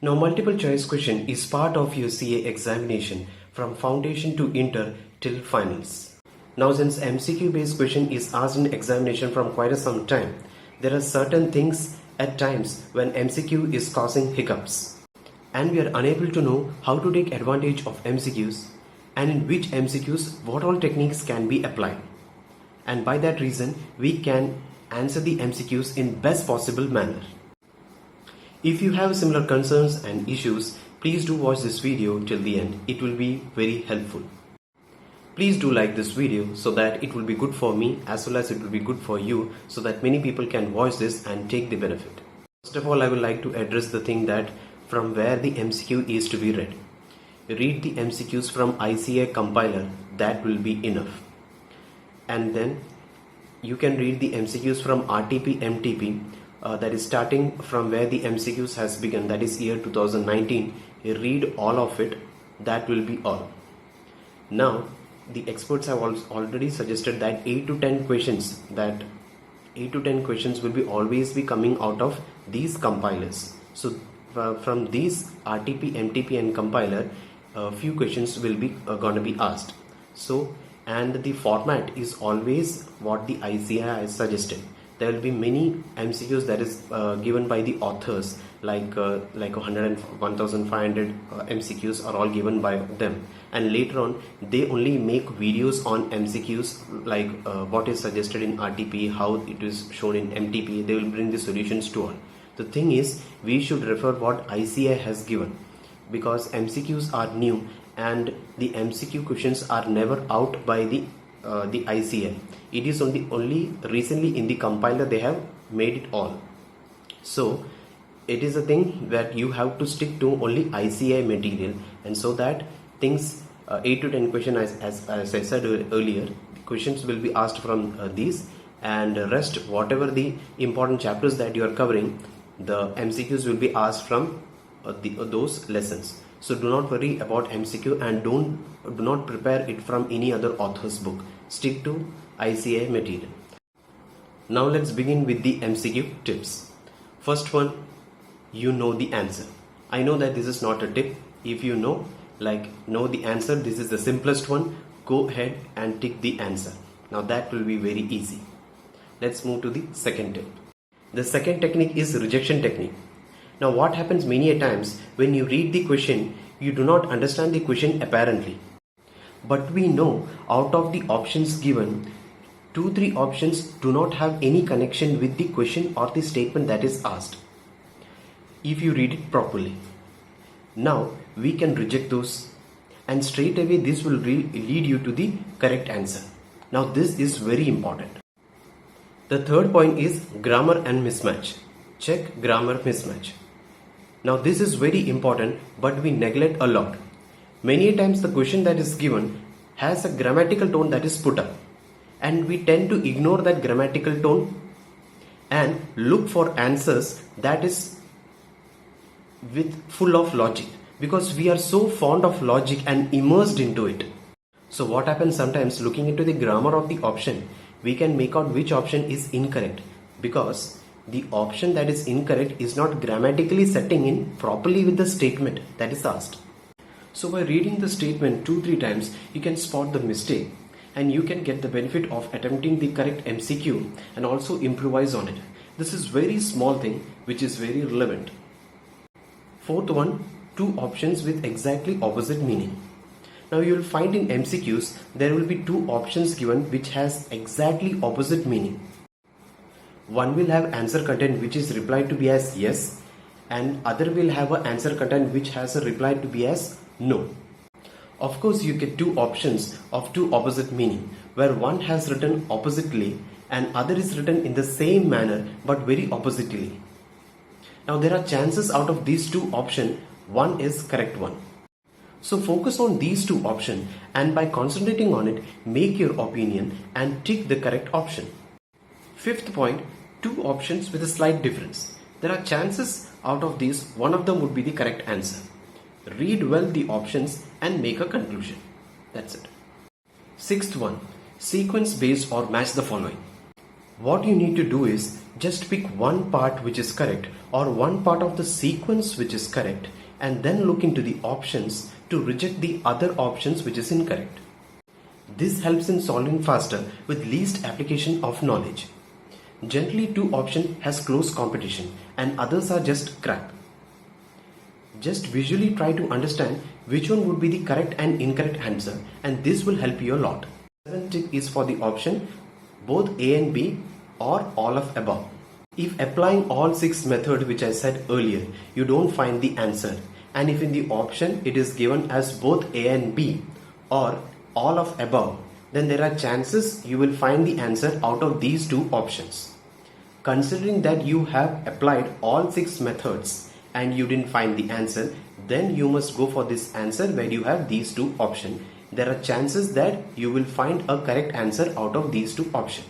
Now, multiple choice question is part of your CA examination from foundation to inter till finals. Now, since MCQ based question is asked in examination from quite some time, there are certain things at times when MCQ is causing hiccups and we are unable to know how to take advantage of MCQs and in which MCQs what all techniques can be applied. And by that reason, we can answer the MCQs in best possible manner. If you have similar concerns and issues, please do watch this video till the end. It will be very helpful. Please do like this video so that it will be good for me as well as it will be good for you so that many people can watch this and take the benefit. First of all, I would like to address the thing that from where the MCQ is to be read. Read the MCQs from ICAI compiler, that will be enough. And then you can read the MCQs from RTP MTP, that is starting from where the MCQs has begun, that is year 2019. Read all of it, that will be all. Now the experts have already suggested that 8 to 10 questions will be always be coming out of these compilers. So from these RTP MTP and compiler, few questions will be gonna be asked. So and the format is always what the ICAI has suggested. There will be many MCQs that is given by the authors, like 100 and 1500 MCQs are all given by them, and later on they only make videos on MCQs like what is suggested in RTP, how it is shown in MTP. They will bring the solutions to all. The thing is, we should refer what ICAI has given, because MCQs are new and the MCQ questions are never out by the ICAI. It is only recently in the compiler they have made it all. So it is a thing that you have to stick to only ICAI material, and so that things 8 to 10 questions as I said earlier, questions will be asked from these, and rest whatever the important chapters that you are covering, the MCQs will be asked from those lessons. So do not worry about MCQ and do not prepare it from any other author's book. Stick to ICAI material. Now let's begin with the MCQ tips. First one, you know the answer. I know that this is not a tip. If you know the answer, this is the simplest one. Go ahead and tick the answer. Now that will be very easy. Let's move to the second tip. The second technique is rejection technique. Now what happens many a times when you read the question, you do not understand the question apparently. But we know out of the options given, 2-3 options do not have any connection with the question or the statement that is asked, if you read it properly. Now we can reject those, and straight away this will lead you to the correct answer. Now this is very important. The third point is grammar and mismatch. Check grammar mismatch. Now this is very important, but we neglect a lot. Many times the question that is given has a grammatical tone that is put up, and we tend to ignore that grammatical tone and look for answers that is full of logic, because we are so fond of logic and immersed into it. So what happens sometimes, looking into the grammar of the option, we can make out which option is incorrect, because the option that is incorrect is not grammatically setting in properly with the statement that is asked. So by reading the statement 2-3 times, you can spot the mistake and you can get the benefit of attempting the correct MCQ and also improvise on it. This is very small thing which is very relevant. Fourth one, 2 options with exactly opposite meaning. Now you will find in MCQs there will be 2 options given which has exactly opposite meaning. One will have answer content which is replied to be as yes, and other will have an answer content which has a reply to be as no. Of course you get 2 options of 2 opposite meaning, where one has written oppositely and other is written in the same manner but very oppositely. Now there are chances out of these 2 options, one is correct one. So focus on these 2 options, and by concentrating on it, make your opinion and tick the correct option. Fifth point, 2 options with a slight difference. There are chances out of these, one of them would be the correct answer. Read well the options and make a conclusion. That's it. Sixth one, sequence based or match the following. What you need to do is Just pick one part which is correct or one part of the sequence which is correct and then look into the options to reject the other options which is incorrect. This helps in solving faster with least application of knowledge. Generally, two options has close competition and others are just crap. Just visually try to understand which one would be the correct and incorrect answer, and this will help you a lot. The seventh tip is for the option both A and B or all of above. If applying all 6 methods which I said earlier, you don't find the answer, and if in the option it is given as both A and B or all of above, then there are chances you will find the answer out of these two options. Considering that you have applied all 6 methods and you didn't find the answer, then you must go for this answer where you have these two options. There are chances that you will find a correct answer out of these two options.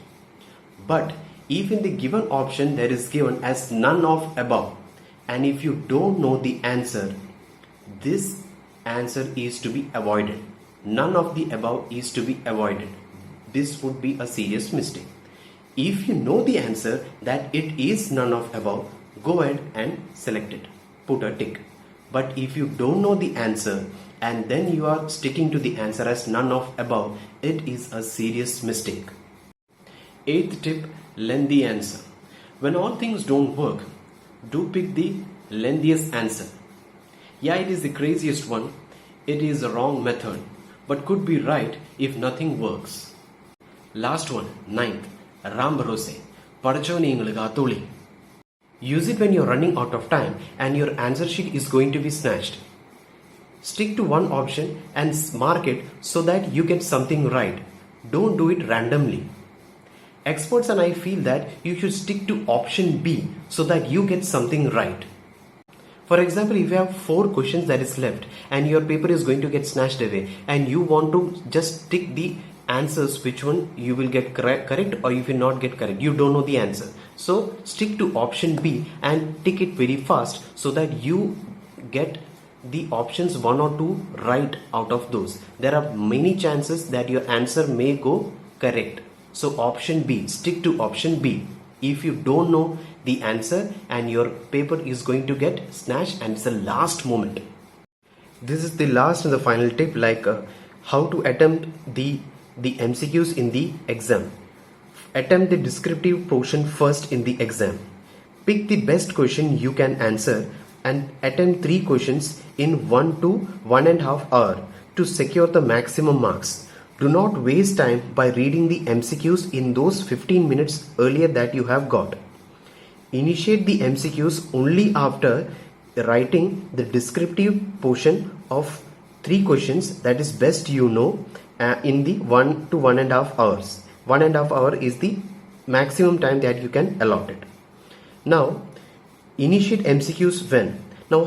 But if in the given option there is given as none of above, and if you don't know the answer, this answer is to be avoided. None of the above is to be avoided. This would be a serious mistake. If you know the answer that it is none of above, go ahead and select it. Put a tick. But if you don't know the answer and then you are sticking to the answer as none of above, it is a serious mistake. Eighth tip, lengthy answer. When all things don't work, do pick the lengthiest answer. Yeah, it is the craziest one. It is the wrong method, but could be right if nothing works. Last one, ninth, Ram Bharose. Padachoni ingalukku athuli. Use it when you're running out of time and your answer sheet is going to be snatched. Stick to one option and mark it so that you get something right. Don't do it randomly. Experts and I feel that you should stick to option B so that you get something right. For example, if you have 4 questions that is left and your paper is going to get snatched away and you want to just tick the answers which one you will get correct or if you not get correct, you don't know the answer. So stick to option B and tick it very fast so that you get the options 1 or 2 right out of those. There are many chances that your answer may go correct. So option B, stick to option B. If you don't know the answer and your paper is going to get snatched and it's the last moment. This is the last and the final tip, like how to attempt the MCQs in the exam. Attempt the descriptive portion first in the exam. Pick the best question you can answer and attempt 3 questions in 1 to 1.5 hours to secure the maximum marks. Do not waste time by reading the MCQs in those 15 minutes earlier that you have got. Initiate the MCQs only after writing the descriptive portion of 3 questions that is best you know in the 1 to 1.5 hours. 1.5 hour is the maximum time that you can allot it. Now, initiate MCQs when? Now,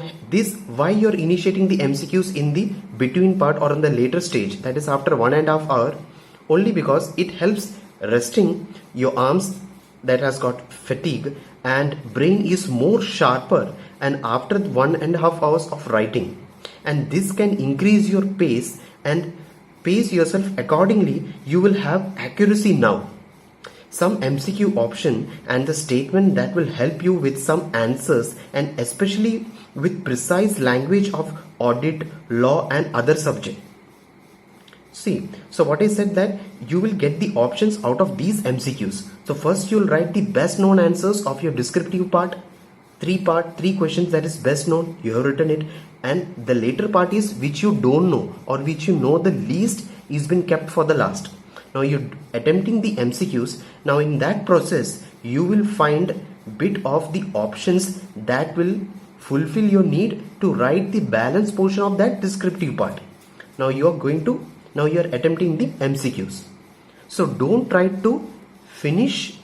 why you're initiating the MCQs in the between part or in the later stage, that is after 1.5 hour, only because it helps resting your arms that has got fatigue and brain is more sharper and after 1.5 hours of writing, and this can increase your pace and pace yourself accordingly. You will have accuracy now. Some MCQ option and the statement that will help you with some answers and especially with precise language of audit, law and other subject. See, so what I said that you will get the options out of these MCQs. So first you'll write the best known answers of your descriptive part. 3 questions that is best known, you have written it, and the later part is which you don't know or which you know the least is been kept for the last. Now you're attempting the MCQs. Now in that process you will find bit of the options that will fulfill your need to write the balance portion of that descriptive part. Now you're attempting the MCQs. So don't try to finish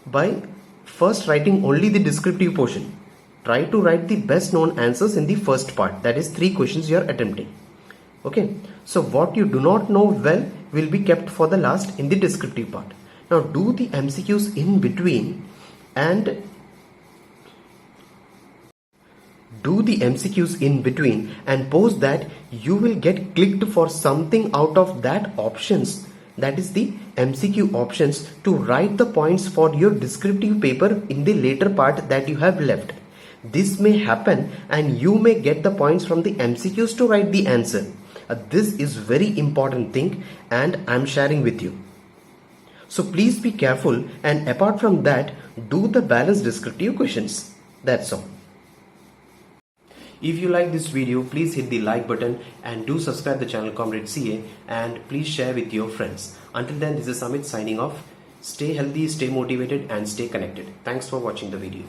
by first writing only the descriptive portion. Try to write the best known answers in the first part, that is 3 questions you are attempting. Okay, so what you do not know well will be kept for the last in the descriptive part. Now do the MCQs in between and post that you will get clicked for something out of that options that is the MCQ options, to write the points for your descriptive paper in the later part that you have left. This may happen and you may get the points from the MCQs to write the answer. This is very important thing and I'm sharing with you. So please be careful, and apart from that, do the balanced descriptive questions. That's all. If you like this video, please hit the like button and do subscribe the channel ComradeCA, and please share with your friends. Until then, this is Amit signing off. Stay healthy, stay motivated and stay connected. Thanks for watching the video.